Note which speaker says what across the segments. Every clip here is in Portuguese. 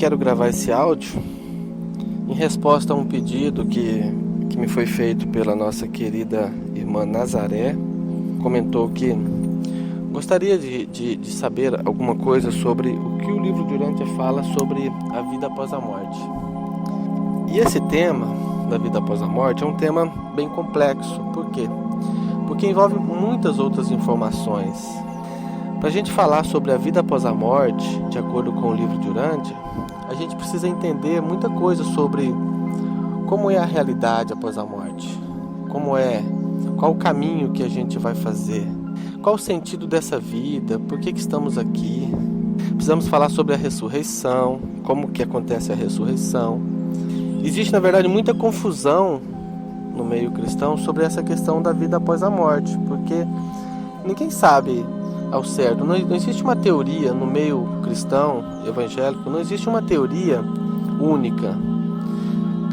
Speaker 1: quero gravar esse áudio em resposta a um pedido que me foi feito pela nossa querida irmã Nazaré. Comentou que gostaria de saber alguma coisa sobre o que o livro de Urântia fala sobre a vida após a morte. E esse tema da vida após a morte é um tema bem complexo. Por quê? Porque envolve muitas outras informações. Para a gente falar sobre a vida após a morte, de acordo com o livro de Urântia, a gente precisa entender muita coisa sobre como é a realidade após a morte, qual o caminho que a gente vai fazer, qual o sentido dessa vida, por que estamos aqui. Precisamos falar sobre a ressurreição, como que acontece a ressurreição. Existe, na verdade, muita confusão no meio cristão sobre essa questão da vida após a morte, porque ninguém sabe ao certo. Não existe uma teoria no meio cristão, evangélico, não existe uma teoria única.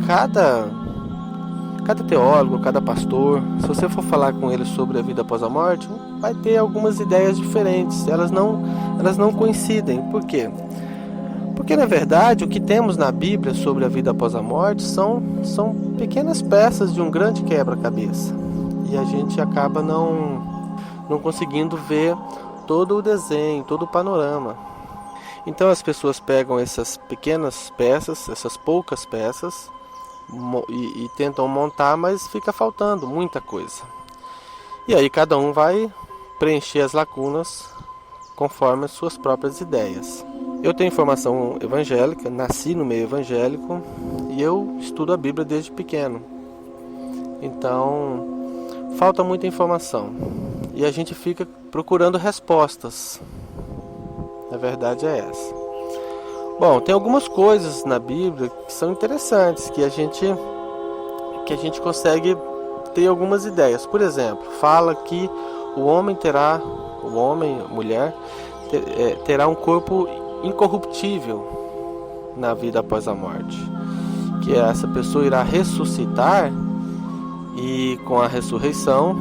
Speaker 1: Cada teólogo, cada pastor, se você for falar com ele sobre a vida após a morte, vai ter algumas ideias diferentes. Elas não coincidem. Por quê? Porque, na verdade, o que temos na Bíblia sobre a vida após a morte são pequenas peças de um grande quebra-cabeça. E a gente acaba não conseguindo ver todo o desenho, todo o panorama. Então as pessoas pegam essas pequenas peças, essas poucas peças, e tentam montar, mas fica faltando muita coisa. E aí cada um vai preencher as lacunas conforme as suas próprias ideias. Eu tenho formação evangélica, nasci no meio evangélico e eu estudo a Bíblia desde pequeno. Então falta muita informação e a gente fica procurando respostas. A verdade é essa. Bom, tem algumas coisas na Bíblia que são interessantes, que a gente consegue ter algumas ideias. Por exemplo, fala que a mulher, terá um corpo incorruptível na vida após a morte. Que essa pessoa irá ressuscitar e com a ressurreição,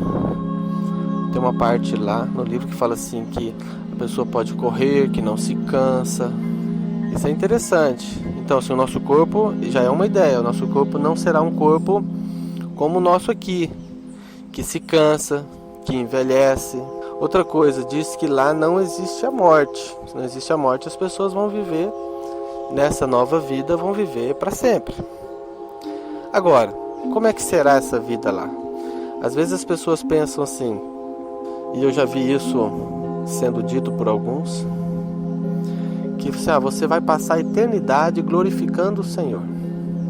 Speaker 1: tem uma parte lá no livro que fala assim que a pessoa pode correr, que não se cansa. Isso é interessante. Então, se o nosso corpo, já é uma ideia, o nosso corpo não será um corpo como o nosso aqui, que se cansa, que envelhece. Outra coisa, diz que lá não existe a morte. Se não existe a morte, as pessoas vão viver nessa nova vida, vão viver para sempre. Agora, como é que será essa vida lá? Às vezes as pessoas pensam assim, e eu já vi isso sendo dito por alguns, que você vai passar a eternidade glorificando o Senhor.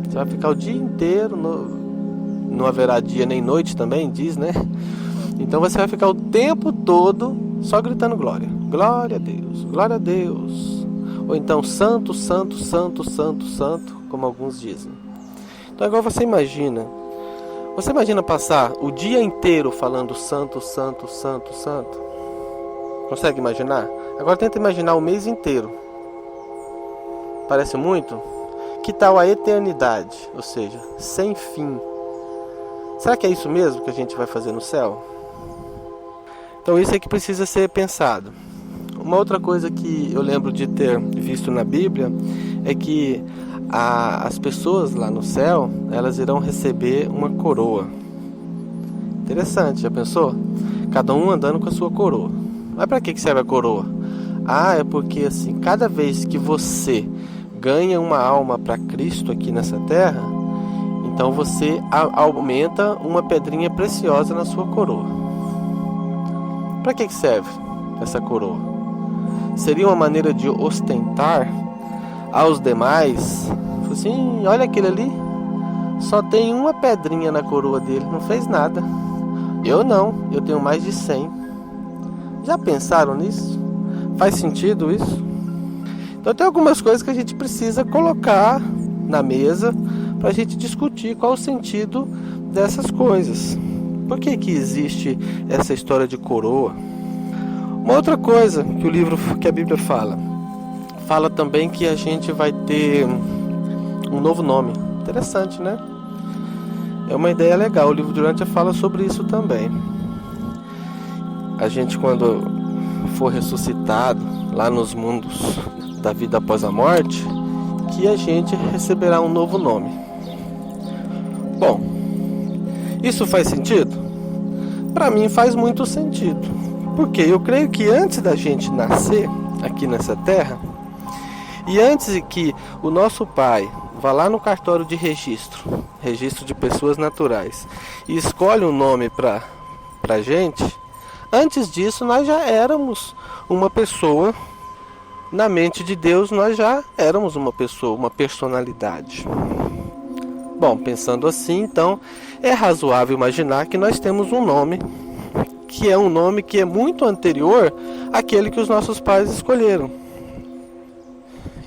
Speaker 1: Você vai ficar o dia inteiro, não haverá dia nem noite também, diz, né? Então você vai ficar o tempo todo só gritando glória. Glória a Deus, glória a Deus. Ou então santo, santo, santo, santo, santo, como alguns dizem. Então agora você imagina passar o dia inteiro falando santo, santo, santo, santo? Consegue imaginar? Agora tenta imaginar o mês inteiro. Parece muito? Que tal a eternidade? Ou seja, sem fim. Será que é isso mesmo que a gente vai fazer no céu? Então isso é que precisa ser pensado. Uma outra coisa que eu lembro de ter visto na Bíblia é que as pessoas lá no céu, elas irão receber uma coroa. Interessante, já pensou? Cada um andando com a sua coroa. Mas para que serve a coroa? É porque assim, cada vez que você ganha uma alma para Cristo aqui nessa terra, então você aumenta uma pedrinha preciosa na sua coroa. Para que serve essa coroa? Seria uma maneira de ostentar aos demais? Assim, olha aquele ali, só tem uma pedrinha na coroa dele, não fez nada. Eu não, eu tenho mais de 100. Já pensaram nisso? Faz sentido isso? Então tem algumas coisas que a gente precisa colocar na mesa para a gente discutir qual o sentido dessas coisas. Por que existe essa história de coroa? Uma outra coisa que a Bíblia fala também que a gente vai ter um novo nome. Interessante, né? É uma ideia legal. O livro de Urântia fala sobre isso também. A gente, quando for ressuscitado lá nos mundos da vida após a morte, que a gente receberá um novo nome. Bom, isso faz sentido? Para mim faz muito sentido, porque eu creio que antes da gente nascer aqui nessa terra, e antes de que o nosso pai vá lá no cartório de registro de pessoas naturais, e escolhe um nome para a gente, antes disso nós já éramos uma pessoa. Na mente de Deus nós já éramos uma pessoa, uma personalidade. Bom, pensando assim, então, é razoável imaginar que nós temos um nome, que é um nome que é muito anterior àquele que os nossos pais escolheram.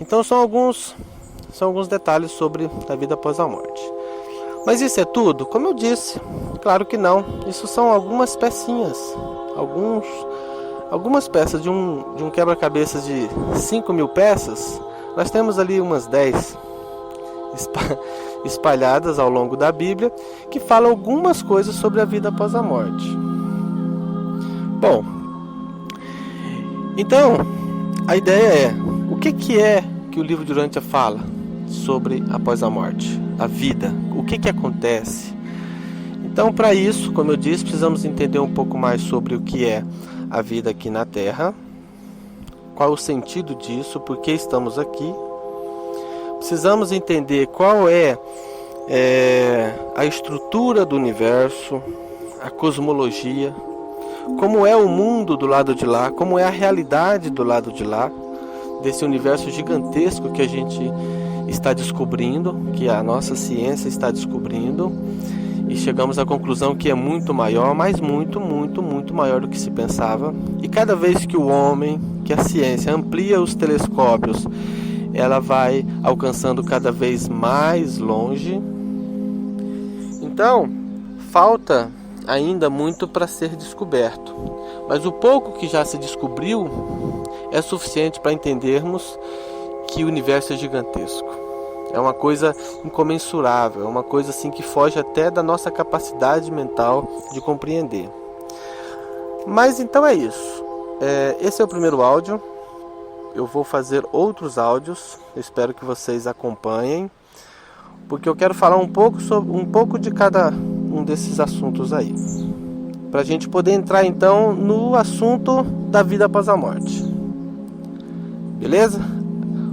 Speaker 1: Então são alguns detalhes sobre a vida após a morte. Mas isso é tudo? Como eu disse, claro que não. Isso são algumas pecinhas, algumas peças de um quebra-cabeças de 5.000 peças. Nós temos ali umas 10 espalhadas ao longo da Bíblia que falam algumas coisas sobre a vida após a morte. Bom, então a ideia é: o que é que o livro de Urântia fala sobre após a morte? A vida, o que acontece? Então, para isso, como eu disse, precisamos entender um pouco mais sobre o que é a vida aqui na Terra, qual é o sentido disso, por que estamos aqui. Precisamos entender qual é a estrutura do universo, a cosmologia, como é o mundo do lado de lá, como é a realidade do lado de lá, desse universo gigantesco que a gente está descobrindo, que a nossa ciência está descobrindo, e chegamos à conclusão que é muito maior, mas muito, muito, muito maior do que se pensava. E cada vez que o homem, que a ciência amplia os telescópios, ela vai alcançando cada vez mais longe. Então, falta ainda muito para ser descoberto, mas o pouco que já se descobriu é suficiente para entendermos que o universo é gigantesco. É uma coisa incomensurável, é uma coisa assim que foge até da nossa capacidade mental de compreender. Mas então é isso. Esse é o primeiro áudio. Eu vou fazer outros áudios. Eu espero que vocês acompanhem, porque eu quero falar um pouco de cada um desses assuntos aí, para a gente poder entrar então no assunto da vida após a morte. Beleza?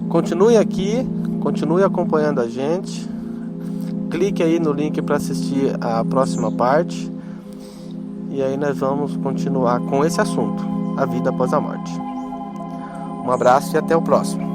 Speaker 1: Continue aqui, continue acompanhando a gente. Clique aí no link para assistir a próxima parte. E aí nós vamos continuar com esse assunto, a vida após a morte. Um abraço e até o próximo.